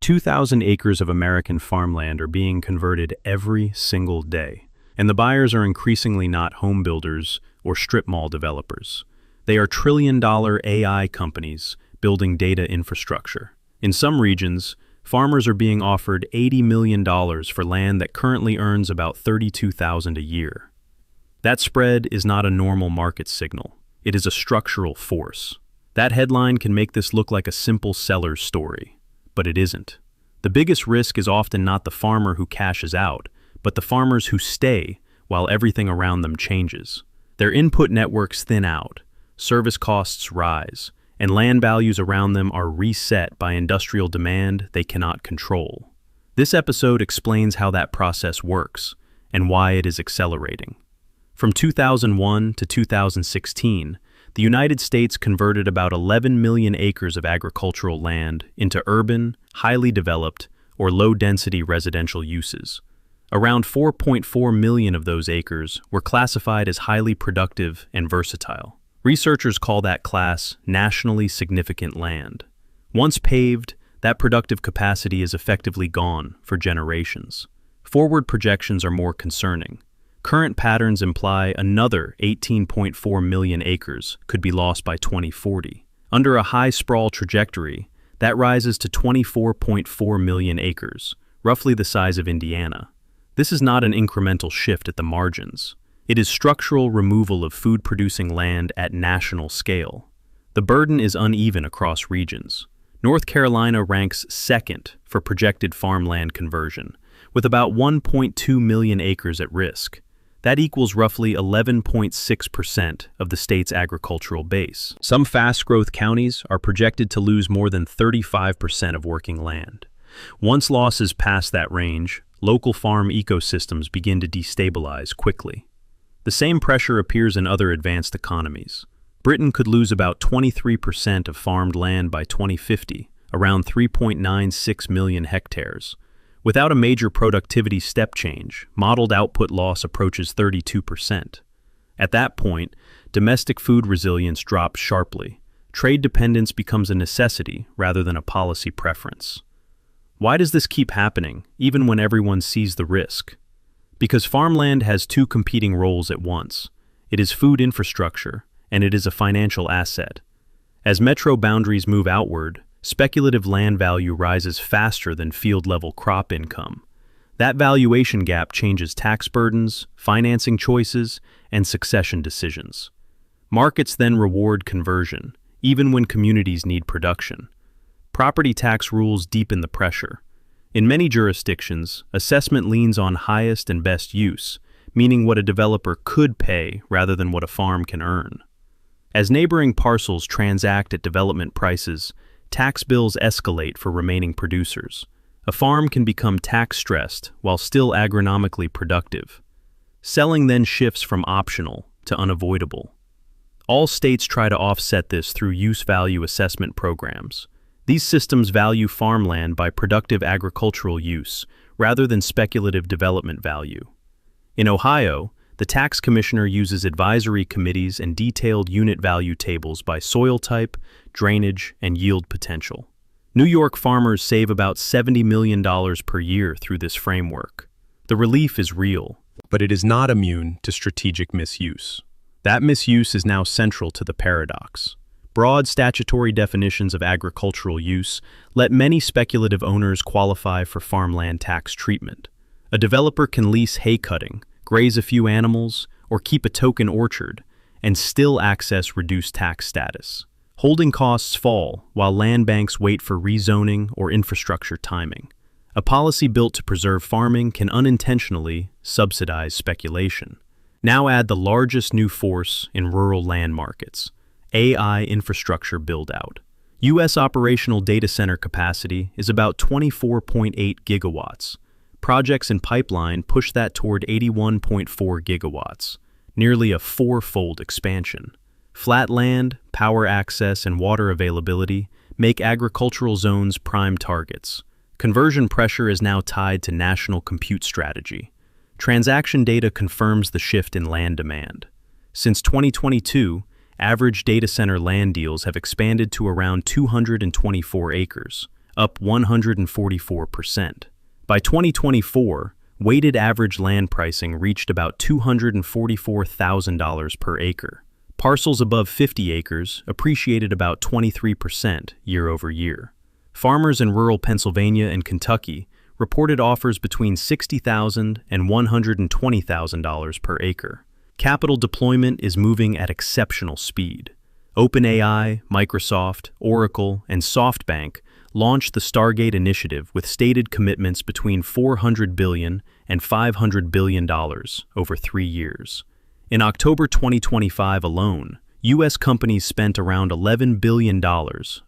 2,000 acres of American farmland are being converted every single day, and the buyers are increasingly not home builders or strip mall developers. They are trillion-dollar AI companies building data infrastructure. In some regions, farmers are being offered $80 million for land that currently earns about $32,000 a year. That spread is not a normal market signal. It is a structural force. That headline can make this look like a simple seller's story, but it isn't. The biggest risk is often not the farmer who cashes out, but the farmers who stay while everything around them changes. Their input networks thin out, service costs rise, and land values around them are reset by industrial demand they cannot control. This episode explains how that process works and why it is accelerating. From 2001 to 2016, the United States converted about 11 million acres of agricultural land into urban, highly developed, or low-density residential uses. Around 4.4 million of those acres were classified as highly productive and versatile. Researchers call that class nationally significant land. Once paved, that productive capacity is effectively gone for generations. Forward projections are more concerning. Current patterns imply another 18.4 million acres could be lost by 2040. Under a high sprawl trajectory, that rises to 24.4 million acres, roughly the size of Indiana. This is not an incremental shift at the margins. It is structural removal of food-producing land at national scale. The burden is uneven across regions. North Carolina ranks second for projected farmland conversion, with about 1.2 million acres at risk. That equals roughly 11.6% of the state's agricultural base. Some fast-growth counties are projected to lose more than 35% of working land. Once losses pass that range, local farm ecosystems begin to destabilize quickly. The same pressure appears in other advanced economies. Britain could lose about 23% of farmed land by 2050, around 3.96 million hectares. Without a major productivity step change, modeled output loss approaches 32%. At that point, domestic food resilience drops sharply. Trade dependence becomes a necessity rather than a policy preference. Why does this keep happening, even when everyone sees the risk? Because farmland has two competing roles at once. It is food infrastructure, and it is a financial asset. As metro boundaries move outward, speculative land value rises faster than field-level crop income. That valuation gap changes tax burdens, financing choices, and succession decisions. Markets then reward conversion, even when communities need production. Property tax rules deepen the pressure. In many jurisdictions, assessment leans on highest and best use, meaning what a developer could pay rather than what a farm can earn. As neighboring parcels transact at development prices, tax bills escalate for remaining producers. A farm can become tax-stressed while still agronomically productive. Selling then shifts from optional to unavoidable. All states try to offset this through use value assessment programs. These systems value farmland by productive agricultural use rather than speculative development value. In Ohio, the tax commissioner uses advisory committees and detailed unit value tables by soil type, drainage, and yield potential. New York farmers save about $70 million per year through this framework. The relief is real, but it is not immune to strategic misuse. That misuse is now central to the paradox. Broad statutory definitions of agricultural use let many speculative owners qualify for farmland tax treatment. A developer can lease hay cutting, graze a few animals, or keep a token orchard, and still access reduced tax status. Holding costs fall while land banks wait for rezoning or infrastructure timing. A policy built to preserve farming can unintentionally subsidize speculation. Now add the largest new force in rural land markets: AI infrastructure buildout. U.S. operational data center capacity is about 24.8 gigawatts. Projects in pipeline push that toward 81.4 gigawatts, nearly a four-fold expansion. Flat land, power access, and water availability make agricultural zones prime targets. Conversion pressure is now tied to national compute strategy. Transaction data confirms the shift in land demand. Since 2022, average data center land deals have expanded to around 224 acres, up 144%. By 2024, weighted average land pricing reached about $244,000 per acre. Parcels above 50 acres appreciated about 23% year over year. Farmers in rural Pennsylvania and Kentucky reported offers between $60,000 and $120,000 per acre. Capital deployment is moving at exceptional speed. OpenAI, Microsoft, Oracle, and SoftBank launched the Stargate initiative with stated commitments between $400 billion and $500 billion over 3 years. In October 2025 alone, U.S. companies spent around $11 billion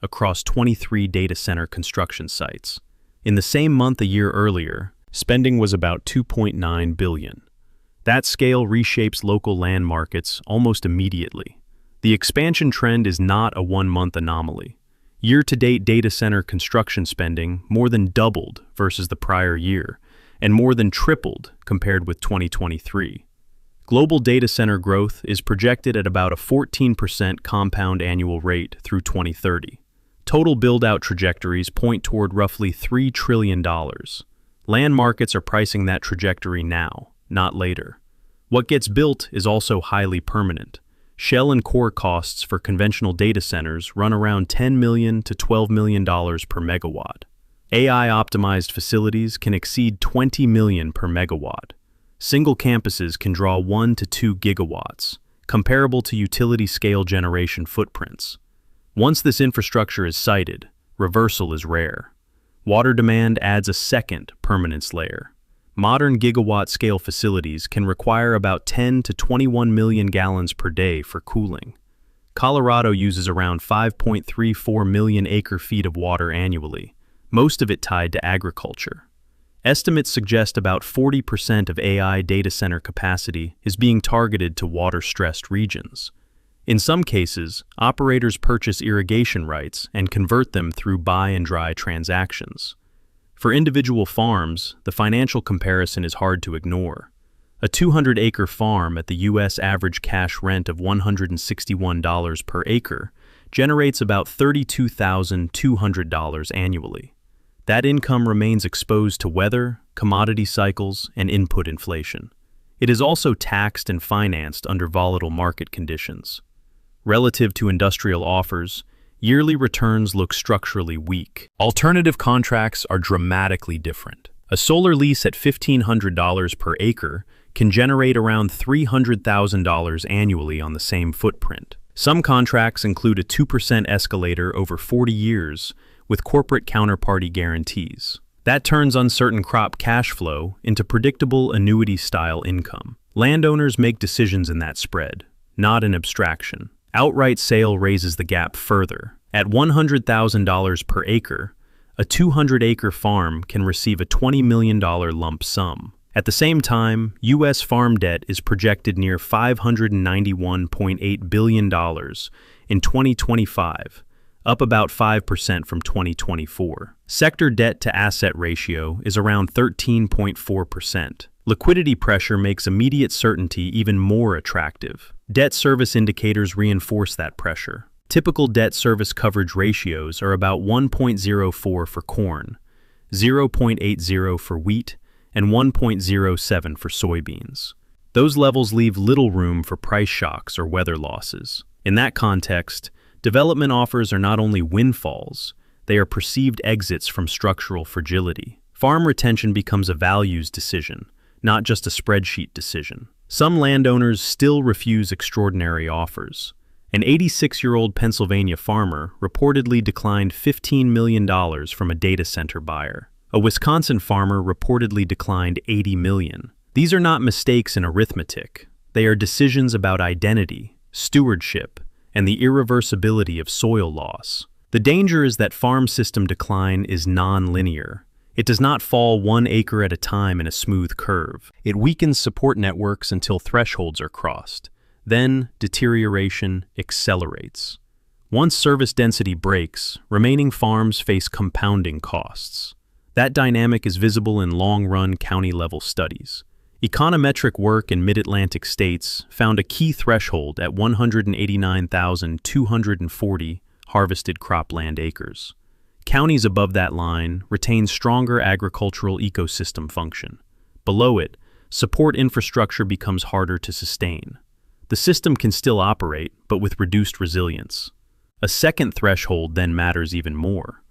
across 23 data center construction sites. In the same month a year earlier, spending was about $2.9 billion. That scale reshapes local land markets almost immediately. The expansion trend is not a one-month anomaly. Year-to-date data center construction spending more than doubled versus the prior year, and more than tripled compared with 2023. Global data center growth is projected at about a 14% compound annual rate through 2030. Total build-out trajectories point toward roughly $3 trillion. Land markets are pricing that trajectory now, not later. What gets built is also highly permanent. Shell and core costs for conventional data centers run around $10 million to $12 million per megawatt. AI-optimized facilities can exceed $20 million per megawatt. Single campuses can draw 1 to 2 gigawatts, comparable to utility-scale generation footprints. Once this infrastructure is sited, reversal is rare. Water demand adds a second permanence layer. Modern gigawatt-scale facilities can require about 10 to 21 million gallons per day for cooling. Colorado uses around 5.34 million acre-feet of water annually, most of it tied to agriculture. Estimates suggest about 40% of AI data center capacity is being targeted to water-stressed regions. In some cases, operators purchase irrigation rights and convert them through buy and dry transactions. For individual farms, the financial comparison is hard to ignore. A 200-acre farm at the U.S. average cash rent of $161 per acre generates about $32,200 annually. That income remains exposed to weather, commodity cycles, and input inflation. It is also taxed and financed under volatile market conditions. Relative to industrial offers, yearly returns look structurally weak. Alternative contracts are dramatically different. A solar lease at $1,500 per acre can generate around $300,000 annually on the same footprint. Some contracts include a 2% escalator over 40 years with corporate counterparty guarantees. That turns uncertain crop cash flow into predictable annuity-style income. Landowners make decisions in that spread, not an abstraction. Outright sale raises the gap further. At $100,000 per acre, a 200-acre farm can receive a $20 million lump sum. At the same time, U.S. farm debt is projected near $591.8 billion in 2025, up about 5% from 2024. Sector debt-to-asset ratio is around 13.4%. Liquidity pressure makes immediate certainty even more attractive. Debt service indicators reinforce that pressure. Typical debt service coverage ratios are about 1.04 for corn, 0.80 for wheat, and 1.07 for soybeans. Those levels leave little room for price shocks or weather losses. In that context, development offers are not only windfalls, they are perceived exits from structural fragility. Farm retention becomes a values decision, not just a spreadsheet decision. Some landowners still refuse extraordinary offers. An 86-year-old Pennsylvania farmer reportedly declined $15 million from a data center buyer. A Wisconsin farmer reportedly declined $80 million. These are not mistakes in arithmetic. They are decisions about identity, stewardship, and the irreversibility of soil loss. The danger is that farm system decline is non-linear. It does not fall 1 acre at a time in a smooth curve. It weakens support networks until thresholds are crossed. Then, deterioration accelerates. Once service density breaks, remaining farms face compounding costs. That dynamic is visible in long-run county-level studies. Econometric work in mid-Atlantic states found a key threshold at 189,240 harvested cropland acres. Counties above that line retain stronger agricultural ecosystem function. Below it, support infrastructure becomes harder to sustain. The system can still operate, but with reduced resilience. A second threshold then matters even more.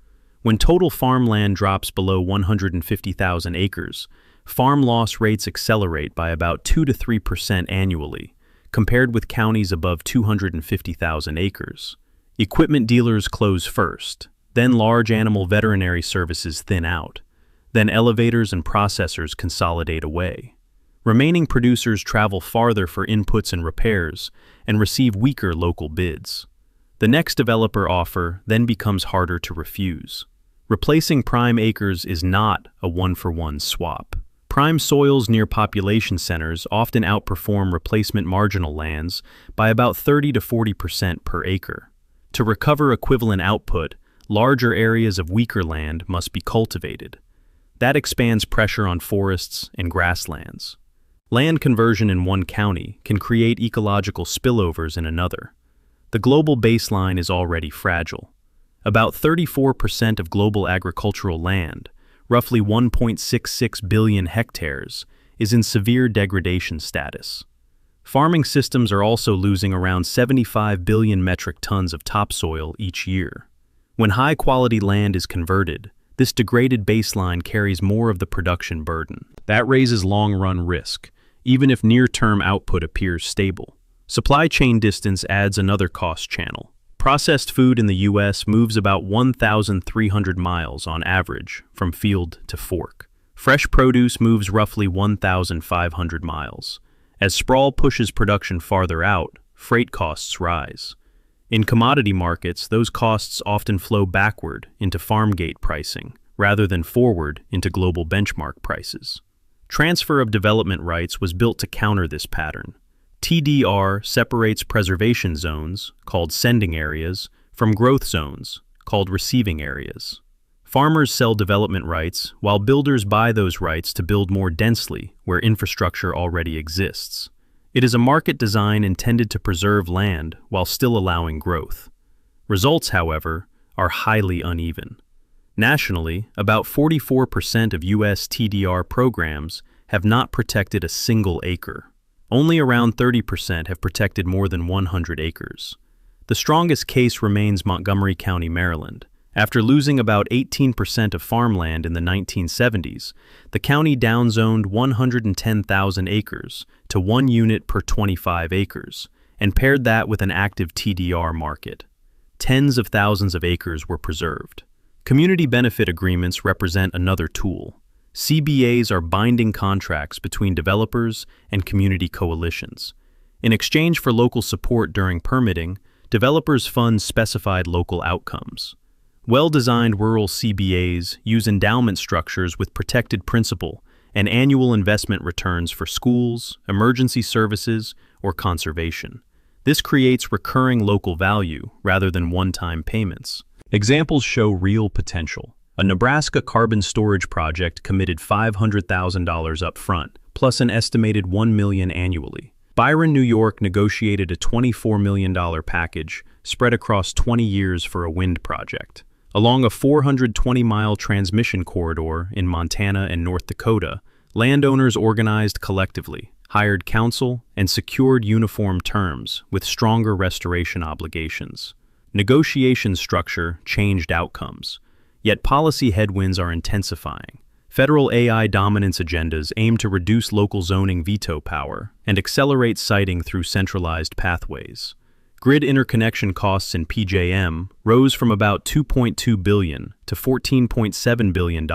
When total farmland drops below 150,000 acres, farm loss rates accelerate by about 2 to 3% annually, compared with counties above 250,000 acres. Equipment dealers close first, then large animal veterinary services thin out, then elevators and processors consolidate away. Remaining producers travel farther for inputs and repairs and receive weaker local bids. The next developer offer then becomes harder to refuse. Replacing prime acres is not a one-for-one swap. Prime soils near population centers often outperform replacement marginal lands by about 30 to 40% per acre. To recover equivalent output, larger areas of weaker land must be cultivated. That expands pressure on forests and grasslands. Land conversion in one county can create ecological spillovers in another. The global baseline is already fragile. About 34% of global agricultural land, roughly 1.66 billion hectares, is in severe degradation status. Farming systems are also losing around 75 billion metric tons of topsoil each year. When high-quality land is converted, this degraded baseline carries more of the production burden. That raises long-run risk, even if near-term output appears stable. Supply chain distance adds another cost channel. Processed food in the U.S. moves about 1,300 miles on average from field to fork. Fresh produce moves roughly 1,500 miles. As sprawl pushes production farther out, freight costs rise. In commodity markets, those costs often flow backward into farm gate pricing, rather than forward into global benchmark prices. Transfer of development rights was built to counter this pattern. TDR separates preservation zones, called sending areas, from growth zones, called receiving areas. Farmers sell development rights, while builders buy those rights to build more densely where infrastructure already exists. It is a market design intended to preserve land while still allowing growth. Results, however, are highly uneven. Nationally, about 44% of U.S. TDR programs have not protected a single acre. Only around 30% have protected more than 100 acres. The strongest case remains Montgomery County, Maryland. After losing about 18% of farmland in the 1970s, the county downzoned 110,000 acres to 1 unit per 25 acres, and paired that with an active TDR market. Tens of thousands of acres were preserved. Community benefit agreements represent another tool. CBAs are binding contracts between developers and community coalitions. In exchange for local support during permitting, developers fund specified local outcomes. Well-designed rural CBAs use endowment structures with protected principal and annual investment returns for schools, emergency services, or conservation. This creates recurring local value rather than one-time payments. Examples show real potential. A Nebraska carbon storage project committed $500,000 up front, plus an estimated $1 million annually. Byron, New York negotiated a $24 million package spread across 20 years for a wind project. Along a 420-mile transmission corridor in Montana and North Dakota, landowners organized collectively, hired counsel, and secured uniform terms with stronger restoration obligations. Negotiation structure changed outcomes, yet policy headwinds are intensifying. Federal AI dominance agendas aim to reduce local zoning veto power and accelerate siting through centralized pathways. Grid interconnection costs in PJM rose from about $2.2 billion to $14.7 billion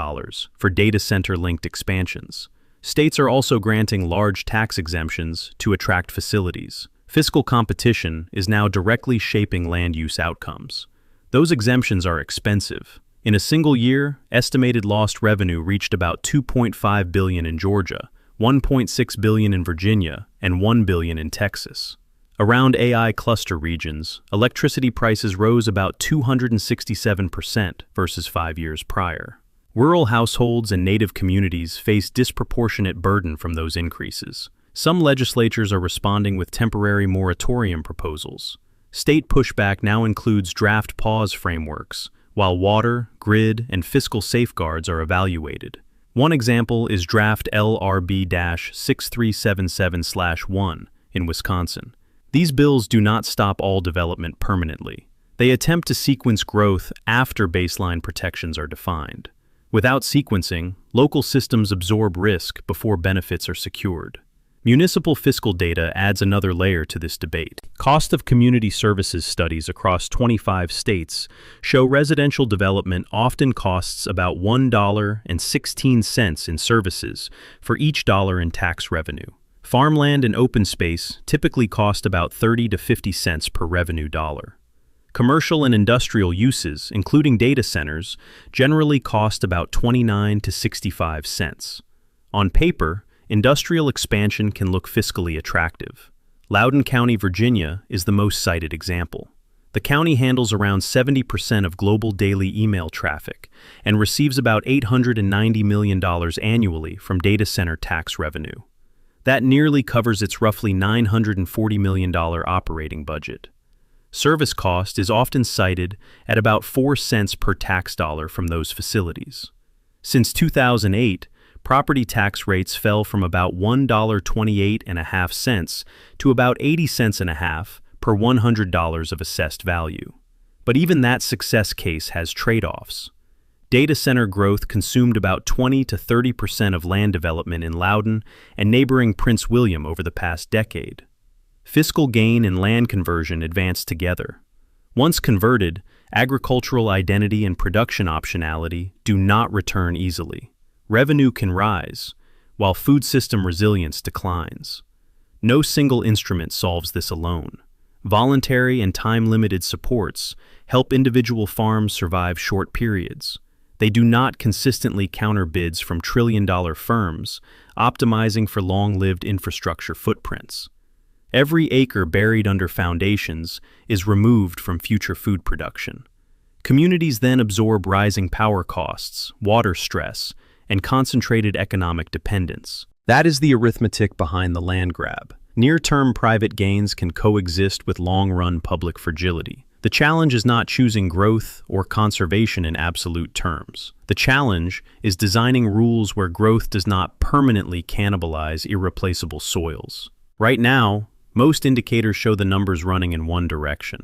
for data center-linked expansions. States are also granting large tax exemptions to attract facilities. Fiscal competition is now directly shaping land use outcomes. Those exemptions are expensive. In a single year, estimated lost revenue reached about $2.5 billion in Georgia, $1.6 billion in Virginia, and $1 billion in Texas. Around AI cluster regions, electricity prices rose about 267% versus 5 years prior. Rural households and native communities face disproportionate burden from those increases. Some legislatures are responding with temporary moratorium proposals. State pushback now includes draft pause frameworks, while water, grid, and fiscal safeguards are evaluated. One example is Draft LRB-6377/1 in Wisconsin. These bills do not stop all development permanently. They attempt to sequence growth after baseline protections are defined. Without sequencing, local systems absorb risk before benefits are secured. Municipal fiscal data adds another layer to this debate. Cost of community services studies across 25 states show residential development often costs about $1.16 in services for each dollar in tax revenue. Farmland and open space typically cost about 30 to 50 cents per revenue dollar. Commercial and industrial uses, including data centers, generally cost about 29 to 65 cents. On paper, industrial expansion can look fiscally attractive. Loudoun County, Virginia, is the most cited example. The county handles around 70% of global daily email traffic and receives about $890 million annually from data center tax revenue. That nearly covers its roughly $940 million operating budget. Service cost is often cited at about 4 cents per tax dollar from those facilities. Since 2008, property tax rates fell from about $1.28.5 to about 80 cents and a half per $100 of assessed value. But even that success case has trade-offs. Data center growth consumed about 20 to 30% of land development in Loudoun and neighboring Prince William over the past decade. Fiscal gain and land conversion advanced together. Once converted, agricultural identity and production optionality do not return easily. Revenue can rise, while food system resilience declines. No single instrument solves this alone. Voluntary and time-limited supports help individual farms survive short periods. They do not consistently counter bids from trillion-dollar firms, optimizing for long-lived infrastructure footprints. Every acre buried under foundations is removed from future food production. Communities then absorb rising power costs, water stress, and concentrated economic dependence. That is the arithmetic behind the land grab. Near-term private gains can coexist with long-run public fragility. The challenge is not choosing growth or conservation in absolute terms. The challenge is designing rules where growth does not permanently cannibalize irreplaceable soils. Right now, most indicators show the numbers running in one direction.